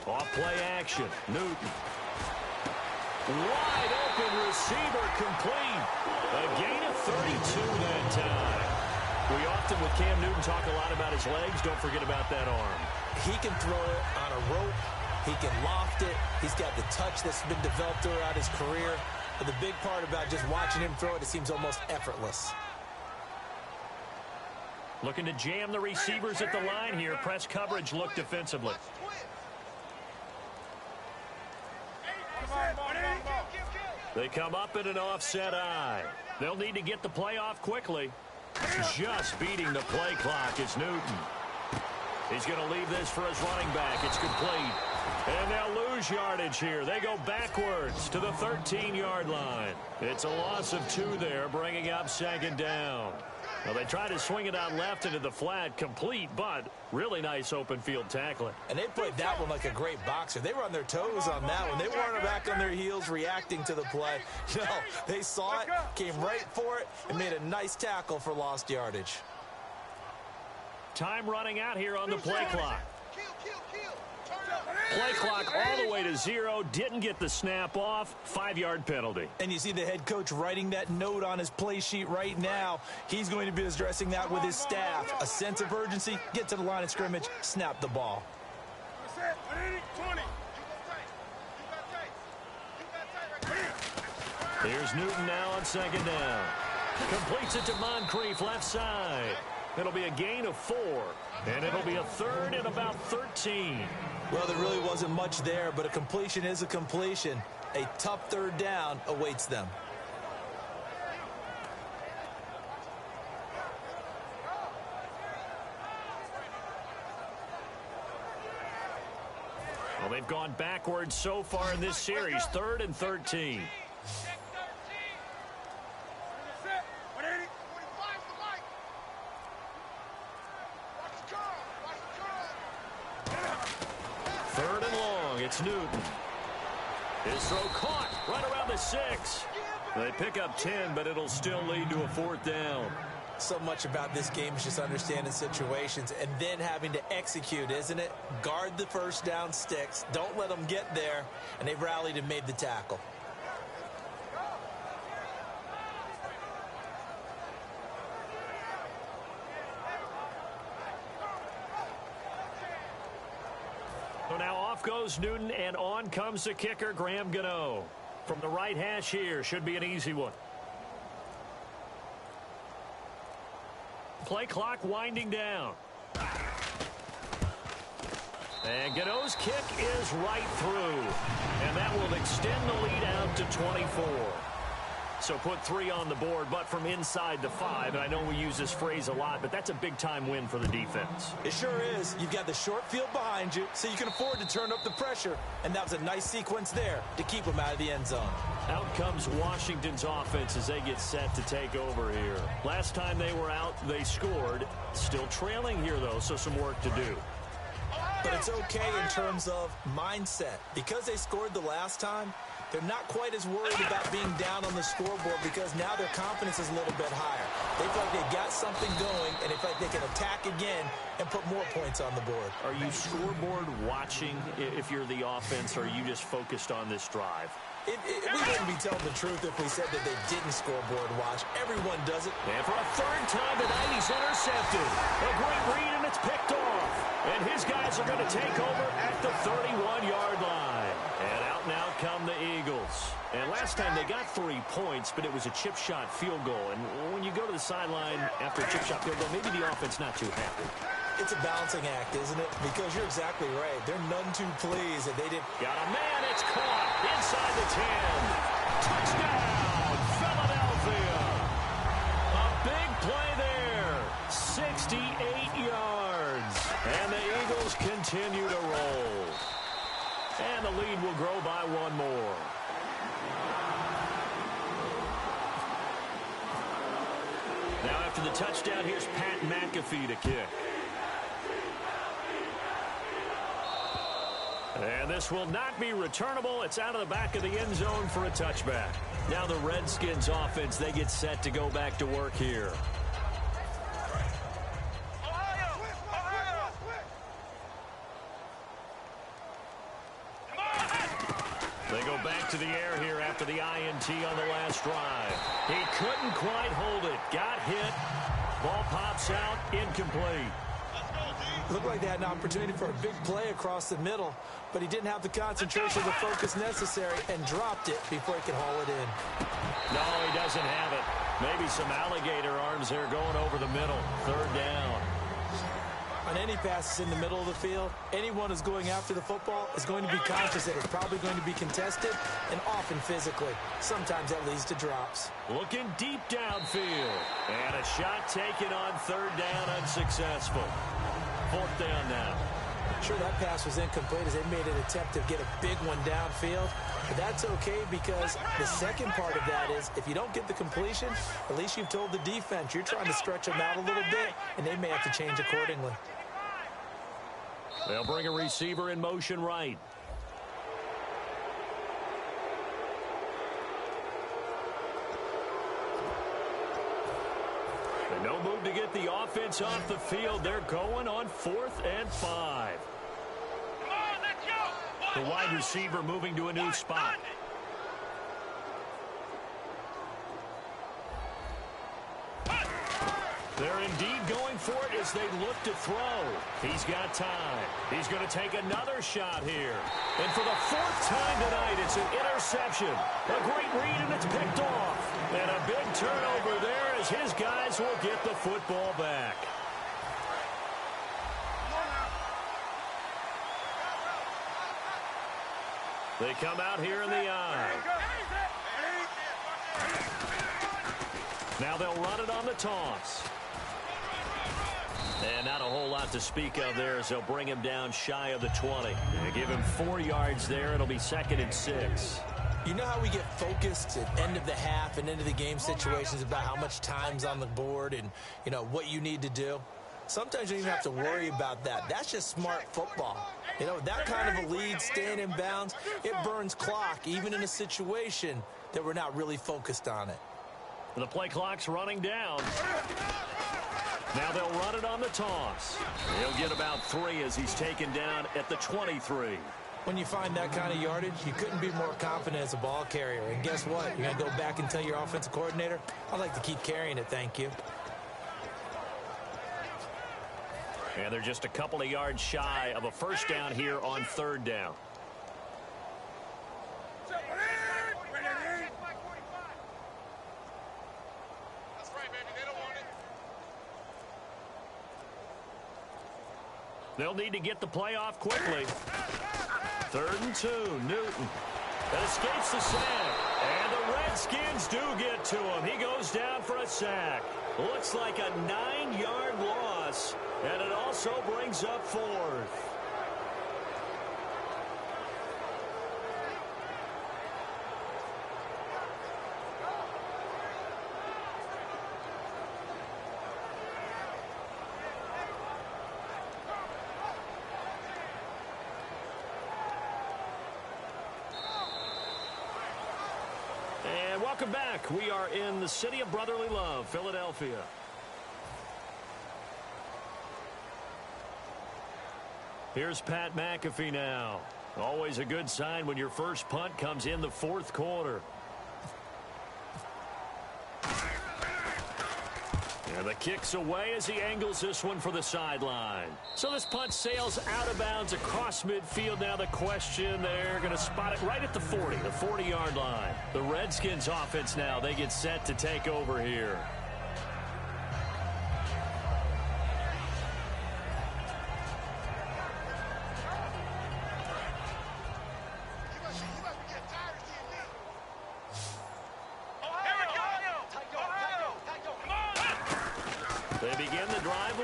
Off play action. Newton. Wide open receiver complete. A gain of 32 that time. We often, with Cam Newton, talk a lot about his legs. Don't forget about that arm. He can throw it on a rope. He can loft it. He's got the touch that's been developed throughout his career. But the big part about just watching him throw it, it seems almost effortless. Looking to jam the receivers at the line here. Press coverage look defensively. They come up in an offset eye. They'll need to get the play off quickly. Just beating the play clock is Newton. He's going to leave this for his running back. It's complete. And they'll lose yardage here. They go backwards to the 13-yard line. It's a loss of 2 there, bringing up 2nd down. Well, they try to swing it out left into the flat, complete, but really nice open field tackling. And they played that one like a great boxer. They were on their toes on that one. They weren't back on their heels reacting to the play. No, they saw it, came right for it, and made a nice tackle for lost yardage. Time running out here on the play clock. Play clock all the way to 0. Didn't get the snap off. 5-yard penalty. And you see the head coach writing that note on his play sheet right now. He's going to be addressing that with his staff. A sense of urgency. Get to the line of scrimmage. Snap the ball. Here's Newton now on 2nd down. Completes it to Moncrief left side. It'll be a gain of 4. And it'll be a 3rd and about 13. Well, there really wasn't much there, but a completion is a completion. A tough 3rd down awaits them. Well, they've gone backwards so far in this series. 3rd and 13. It's Newton. His throw caught right around the 6. They pick up 10, but it'll still lead to a 4th down. So much about this game is just understanding situations and then having to execute, isn't it? Guard the first down sticks. Don't let them get there. And they've rallied and made the tackle. So now off goes Newton, and on comes the kicker, Graham Gano. From the right hash here, should be an easy one. Play clock winding down. And Gano's kick is right through. And that will extend the lead out to 24. So put 3 on the board, but from inside the 5. And I know we use this phrase a lot, but that's a big-time win for the defense. It sure is. You've got the short field behind you, so you can afford to turn up the pressure. And that was a nice sequence there to keep them out of the end zone. Out comes Washington's offense as they get set to take over here. Last time they were out, they scored. Still trailing here, though, so some work to do. But it's okay in terms of mindset. Because they scored the last time, they're not quite as worried about being down on the scoreboard because now their confidence is a little bit higher. They feel like they got something going, and they feel like they can attack again and put more points on the board. Are you scoreboard watching if you're the offense, or are you just focused on this drive? We wouldn't be telling the truth if we said that they didn't scoreboard watch. Everyone does it. And for a 3rd time tonight, he's intercepted. A great read, and it's picked off. And his guys are going to take over at the 31-yard line. And out now come the Eagles. And last time they got 3 points, but it was a chip shot field goal. And when you go to the sideline after a chip shot field goal, maybe the offense not too happy. It's a balancing act, isn't it? Because you're exactly right. They're none too pleased that they didn't. Got a man. It's caught inside the 10. Touchdown, Philadelphia. A big play there. 68 yards. And the Eagles continue to roll. And the lead will grow by 1 more. Now after the touchdown, here's Pat McAfee to kick. And this will not be returnable. It's out of the back of the end zone for a touchback. Now the Redskins offense, they get set to go back to work here. They go back to the air here after the INT on the last drive. He couldn't quite hold it. Got hit. Ball pops out. Incomplete. Looked like they had an opportunity for a big play across the middle, but he didn't have the concentration, the focus necessary, and dropped it before he could haul it in. No, he doesn't have it. Maybe some alligator arms there going over the middle. 3rd down. On any passes in the middle of the field, anyone who's going after the football is going to be conscious that it's probably going to be contested and often physically. Sometimes that leads to drops. Looking deep downfield. And a shot taken on 3rd down, unsuccessful. 4th down now. Sure, that pass was incomplete as they made an attempt to get a big one downfield. But that's okay because the second part of that is if you don't get the completion, at least you've told the defense you're trying to stretch them out a little bit, and they may have to change accordingly. They'll bring a receiver in motion right. And no move to get the offense off the field. They're going on 4th and 5. The wide receiver moving to a new spot. They're indeed going for it as they look to throw. He's got time. He's going to take another shot here. And for the 4th time tonight, it's an interception. A great read, and it's picked off. And a big turnover there as his guys will get the football back. They come out here in the eye. Now they'll run it on the toss. And not a whole lot to speak of there as they'll bring him down shy of the 20. They give him 4 yards there. It'll be 2nd and 6. You know how we get focused at end of the half and end of the game situations about how much time's on the board and, you know, what you need to do? Sometimes you don't even have to worry about that. That's just smart football. You know, that kind of a lead, staying in bounds, it burns clock, even in a situation that we're not really focused on it. The play clock's running down. Now they'll run it on the toss. He'll get about 3 as he's taken down at the 23. When you find that kind of yardage, you couldn't be more confident as a ball carrier. And guess what? You're going to go back and tell your offensive coordinator, I'd like to keep carrying it, thank you. And they're just a couple of yards shy of a first down here on 3rd down. That's right, baby. They don't want it. They'll need to get the play off quickly. 3rd and 2, Newton. That escapes the sack. And the Redskins do get to him. He goes down for a sack. Looks like a 9-yard loss. And it also brings up 4th. And welcome back. We are in the city of brotherly love, Philadelphia. Here's Pat McAfee now. Always a good sign when your first punt comes in the 4th quarter. And the kick's away as he angles this one for the sideline. So this punt sails out of bounds across midfield. Now the question, they're going to spot it right at the 40, the 40-yard line. The Redskins offense now, they get set to take over here.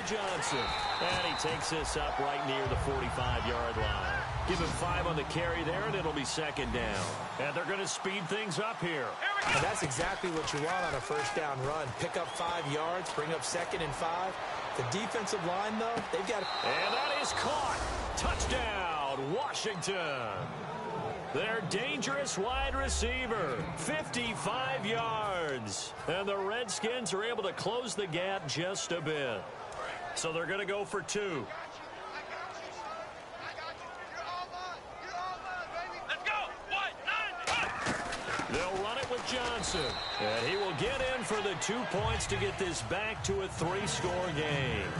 Johnson. And he takes this up right near the 45-yard line. Give him 5 on the carry there, and it'll be 2nd down. And they're going to speed things up here. And that's exactly what you want on a first down run. Pick up 5 yards, bring up 2nd and 5. The defensive line, though, they've got... And that is caught. Touchdown, Washington. Their dangerous wide receiver, 55 yards. And the Redskins are able to close the gap just a bit. So they're going to go for 2. Let's go. 1, 9, They'll run it with Johnson. And he will get in for the 2 points to get this back to a 3-score game.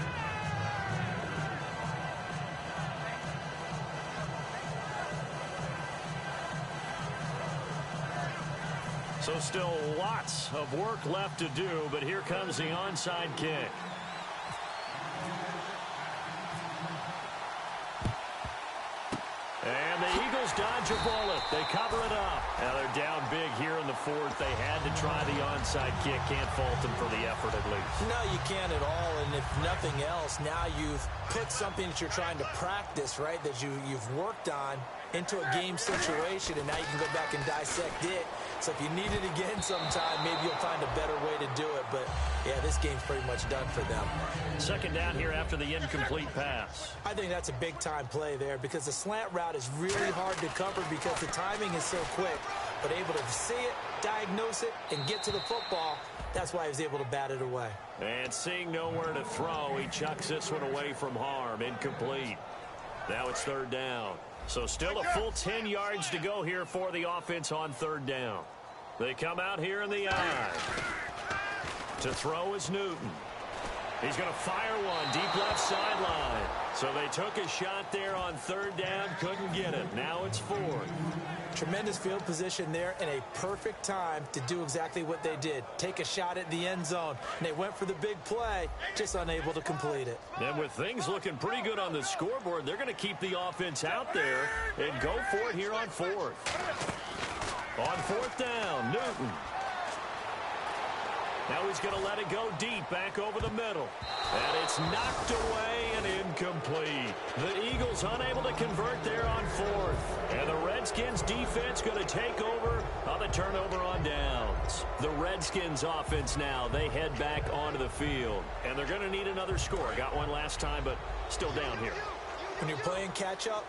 So still lots of work left to do, but here comes the onside kick. And the Eagles dodge a bullet. They cover it up. Now they're down big here in the 4th. They had to try the onside kick. Can't fault them for the effort at least. No, you can't at all. And if nothing else, now you've put something that you're trying to practice, right, that you've worked on into a game situation, and now you can go back and dissect it. So if you need it again sometime, maybe you'll find a better way to do it. But, yeah, this game's pretty much done for them. 2nd down here after the incomplete pass. I think that's a big-time play there because the slant route is really hard to cover because the timing is so quick. But able to see it, diagnose it, and get to the football, that's why he was able to bat it away. And seeing nowhere to throw, he chucks this one away from harm. Incomplete. Now it's 3rd down. So still a full 10 yards to go here for the offense on 3rd down. They come out here in the eye. To throw is Newton. He's going to fire one deep left sideline. So they took a shot there on 3rd down, couldn't get it. Now it's 4th. Tremendous field position there and a perfect time to do exactly what they did. Take a shot at the end zone. And they went for the big play, just unable to complete it. And with things looking pretty good on the scoreboard, they're going to keep the offense out there and go for it here on 4th. On 4th down, Newton. Now he's going to let it go deep back over the middle. And it's knocked away and incomplete. The Eagles unable to convert there on 4th. And the Redskins Redskins defense going to take over on the turnover on downs. The Redskins offense now, they head back onto the field. And they're going to need another score. Got one last time, but still down here. When you're playing catch-up,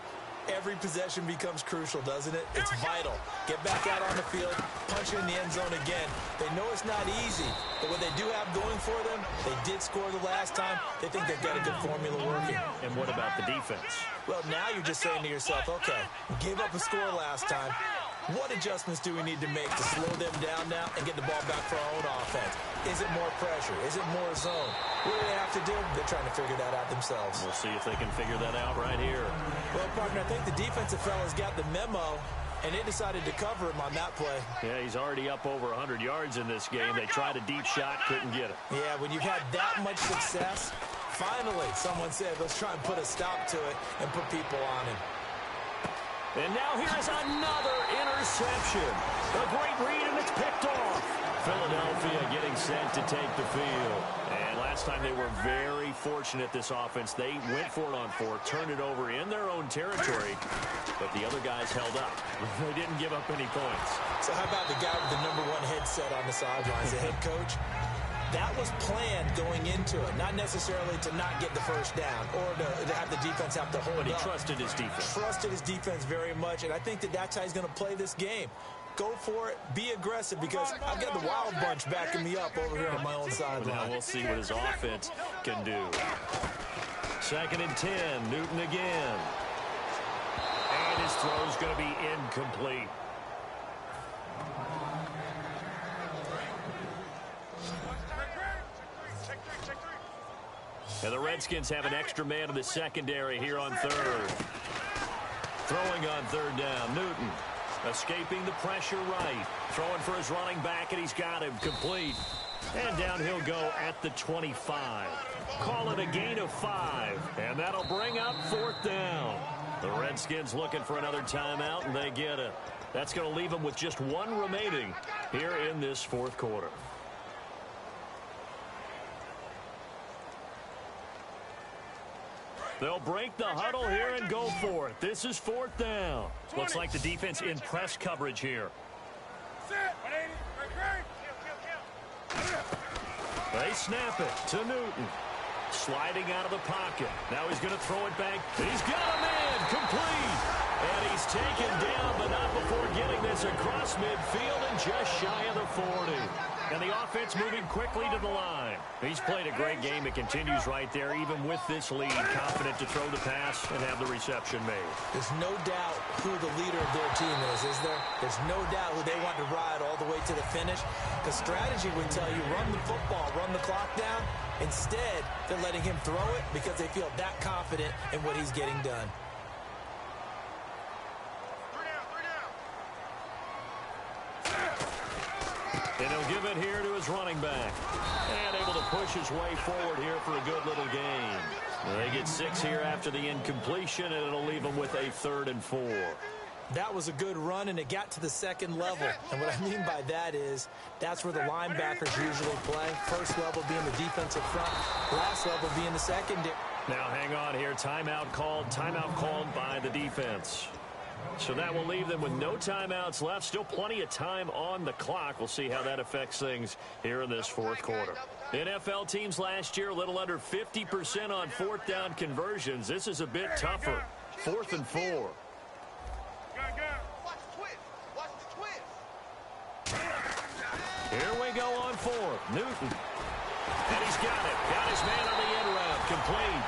every possession becomes crucial, doesn't it? It's vital. Get back out on the field, punch it in the end zone again. They know it's not easy, but what they do have going for them, they did score the last time. They think they've got a good formula working. And what about the defense? Well, now you're just saying to yourself, okay, gave up a score last time. What adjustments do we need to make to slow them down now and get the ball back for our own offense? Is it more pressure? Is it more zone? What do they have to do? They're trying to figure that out themselves. We'll see if they can figure that out right here. Well, partner, I think the defensive fellas got the memo, and they decided to cover him on that play. Yeah, he's already up over 100 yards in this game. They tried a deep shot, couldn't get it. Yeah, when you've had that much success, finally someone said, let's try and put a stop to it and put people on him. And now here's another interception. A great read, and it's picked off. Philadelphia getting set to take the field. And last time they were very fortunate, this offense. They went for it on fourth, turned it over in their own territory, but the other guys held up. They didn't give up any points. So how about the guy with the #1 headset on the sidelines, the head coach? That was planned going into it, not necessarily to not get the first down or to have the defense have to hold up. But he trusted his defense. Trusted his defense very much, and I think that's how he's going to play this game. Go for it, be aggressive, because I've got the wild bunch backing me up over here on my own sideline. Now we'll see what his offense can do. 2nd and 10, Newton again. And his throw's going to be incomplete. And the Redskins have an extra man in the secondary here on third. Throwing on third down, Newton. Escaping the pressure right. Throwing for his running back, and he's got him complete. And down he'll go at the 25. Call it a gain of 5. And that'll bring up 4th down. The Redskins looking for another timeout, and they get it. That's going to leave them with just 1 remaining here in this 4th quarter. They'll break the huddle here and go for it. This is 4th down. Looks like the defense in press coverage here. They snap it to Newton. Sliding out of the pocket. Now he's going to throw it back. He's got a man complete. And he's taken down, but not before getting this across midfield and just shy of the 40. And the offense moving quickly to the line. He's played a great game. It continues right there, even with this lead. Confident to throw the pass and have the reception made. There's no doubt who the leader of their team is there? There's no doubt who they want to ride all the way to the finish. The strategy would tell you, run the football, run the clock down. Instead, they're letting him throw it because they feel that confident in what he's getting done. And he'll give it here to his running back. And able to push his way forward here for a good little gain. They get 6 here after the incompletion, and it'll leave them with a 3rd and 4. That was a good run, and it got to the 2nd level. And what I mean by that is that's where the linebackers usually play. First level being the defensive front, last level being the secondary. Now hang on here. Timeout called by the defense. So that will leave them with no timeouts left. Still plenty of time on the clock. We'll see how that affects things here in this 4th quarter. NFL teams last year a little under 50% on 4th down conversions. This is a bit tougher. 4th and 4. Here we go on 4th. Newton. And he's got it. Got his man on the end route. Complete.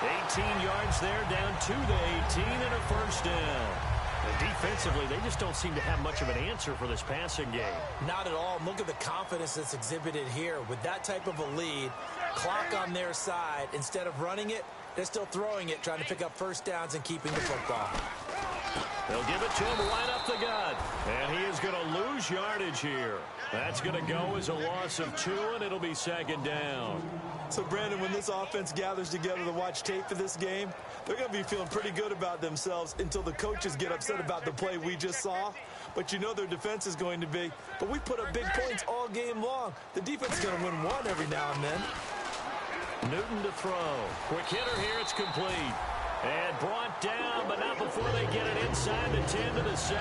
18 yards there, down to the 18 and a 1st down. And defensively, they just don't seem to have much of an answer for this passing game. Not at all. Look at the confidence that's exhibited here. With that type of a lead, clock on their side, instead of running it, they're still throwing it, trying to pick up 1st downs and keeping the football. They'll give it to him right up the gut. And he is going to lose yardage here. That's going to go as a loss of 2, and it'll be 2nd down. So, Brandon, when this offense gathers together to watch tape for this game, they're going to be feeling pretty good about themselves until the coaches get upset about the play we just saw. But you know their defense is going to be. But we put up big points all game long. The defense is going to win one every now and then. Newton to throw. Quick hitter here. It's complete. And brought down, but not before they get it inside the 10 to the 7.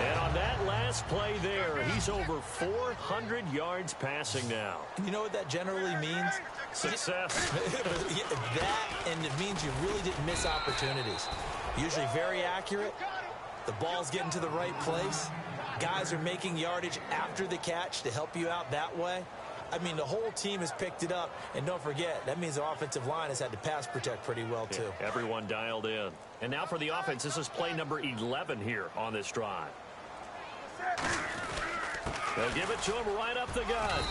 And on that last play there, he's over 400 yards passing now. You know what that generally means? Success. That, and it means you really didn't miss opportunities. Usually very accurate. The ball's getting to the right place. Guys are making yardage after the catch to help you out that way. I mean, the whole team has picked it up. And don't forget, that means the offensive line has had to pass protect pretty well, too. Yeah, everyone dialed in. And now for the offense, this is play number 11 here on this drive. They'll give it to him right up the gut.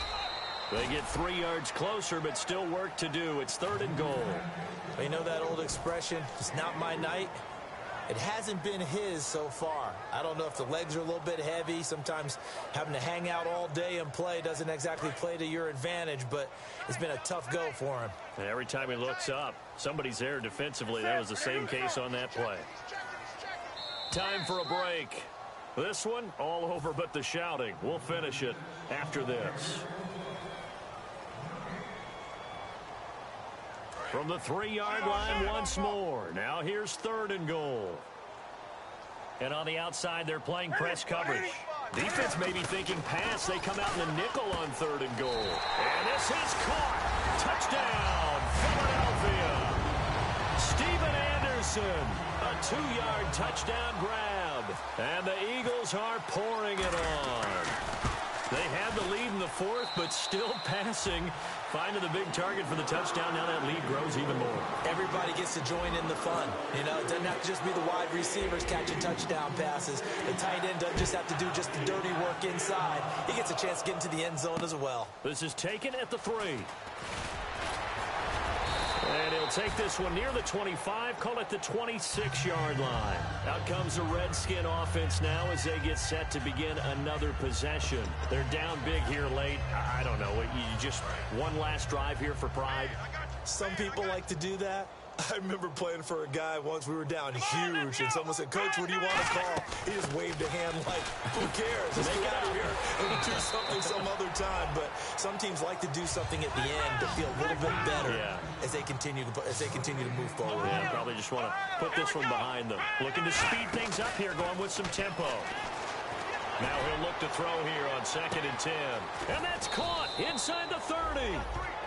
They get 3 yards closer, but still work to do. It's 3rd and goal. Well, you know that old expression, it's not my night? It hasn't been his so far. I don't know if the legs are a little bit heavy. Sometimes having to hang out all day and play doesn't exactly play to your advantage, but it's been a tough go for him. And every time he looks up, somebody's there defensively. That was the same case on that play. Time for a break. This one, all over but the shouting. We'll finish it after this. From the 3-yard line once more. Now here's 3rd and goal. And on the outside, they're playing press coverage. Defense may be thinking pass. They come out in the nickel on 3rd and goal. And this is caught. Touchdown, Philadelphia. Steven Anderson, a 2-yard touchdown grab. And the Eagles are pouring it on. They have the lead in the 4th, but still passing. Finding the big target for the touchdown. Now that lead grows even more. Everybody gets to join in the fun. You know, it doesn't have to just be the wide receivers catching touchdown passes. The tight end doesn't just have to do just the dirty work inside. He gets a chance to get into the end zone as well. This is taken at the 3. And he'll take this one near the 25, call it the 26-yard line. Out comes the Redskin offense now as they get set to begin another possession. They're down big here late. I don't know. You just one last drive here for pride. Some people like to do that. I remember playing for a guy once. We were down huge, and someone said, "Coach, what do you want to call?" He just waved a hand like, "Who cares? Let's get out of here and do something some other time." But some teams like to do something at the end to feel a little bit better as they continue to move forward. Yeah, probably just want to put this one behind them. Looking to speed things up here, going with some tempo. Now he'll look to throw here on 2nd and 10. And that's caught inside the 30.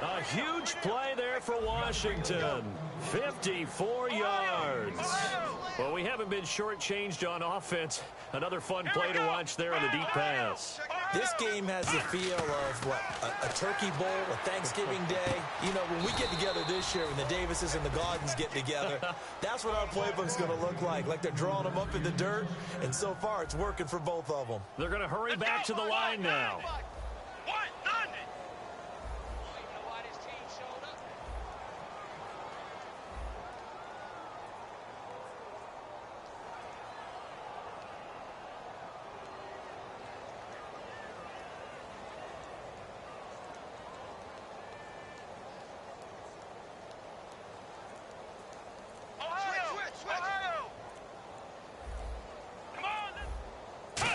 A huge play there for Washington. 54 yards. Well, we haven't been shortchanged on offense. Another fun play to watch there on the deep pass. This game has the feel of, a Turkey Bowl, a Thanksgiving Day. You know, when we get together this year, when the Davises and the Gaudens get together, that's what our playbook's going to look like. Like they're drawing them up in the dirt, and so far it's working for both of them. They're going to hurry back to the line now.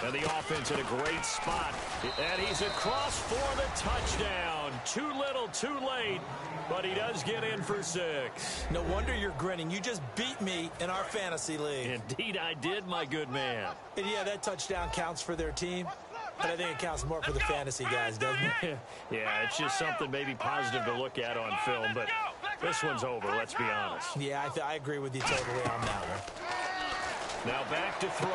And the offense in a great spot. And he's across for the touchdown. Too little, too late. But he does get in for 6. No wonder you're grinning. You just beat me in our fantasy league. Indeed, I did, my good man. And yeah, that touchdown counts for their team. But I think it counts more for the fantasy guys, doesn't it? Yeah, it's just something maybe positive to look at on film. But this one's over, let's be honest. Yeah, I agree with you totally on that one. Now back to throw.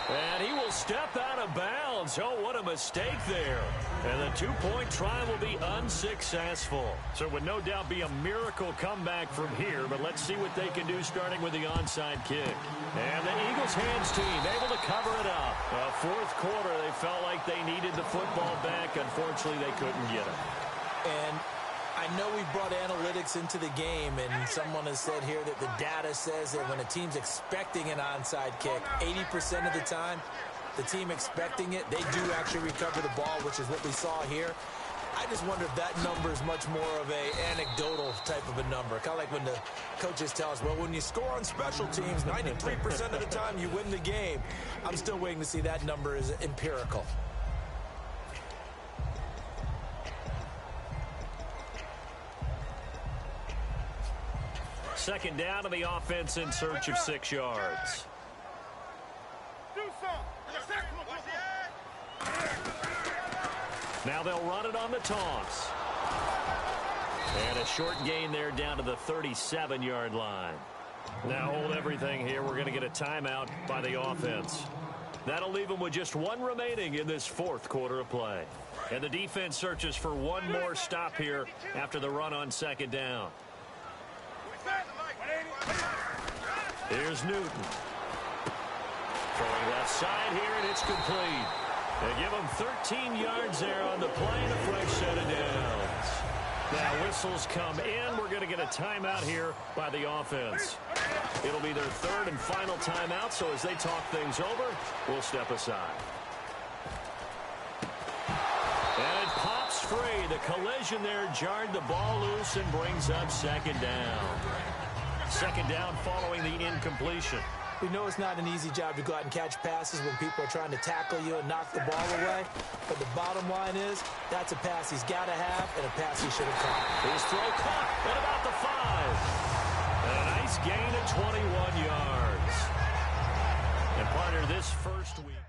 And he will step out of bounds. Oh, what a mistake there. And the 2-point try will be unsuccessful. So it would no doubt be a miracle comeback from here. But let's see what they can do starting with the onside kick. And the Eagles hands team able to cover it up. 4th quarter, they felt like they needed the football back. Unfortunately, they couldn't get it. And I know we brought analytics into the game, and someone has said here that the data says that when a team's expecting an onside kick, 80% of the time, the team expecting it, they do actually recover the ball, which is what we saw here. I just wonder if that number is much more of a anecdotal type of a number. Kind of like when the coaches tell us, well, when you score on special teams, 93% of the time you win the game. I'm still waiting to see that number is empirical. second down to the offense in search of 6 yards. Do something. Now they'll run it on the toss. And a short gain there down to the 37-yard line. Now hold everything here. We're going to get a timeout by the offense. That'll leave them with just one remaining in this fourth quarter of play. And the defense searches for one more stop here after the run on second down. Here's Newton. Throwing left side here, and it's complete. They give him 13 yards there on the play and a fresh set of downs. Now whistles come in. We're going to get a timeout here by the offense. It'll be their third and final timeout, so as they talk things over, we'll step aside. And it pops free. The collision there jarred the ball loose and brings up second down. Second down following the incompletion. We know it's not an easy job to go out and catch passes when people are trying to tackle you and knock the ball away. But the bottom line is, that's a pass he's got to have and a pass he should have caught. His throw caught at about the 5. And a nice gain of 21 yards. And partner, this first week.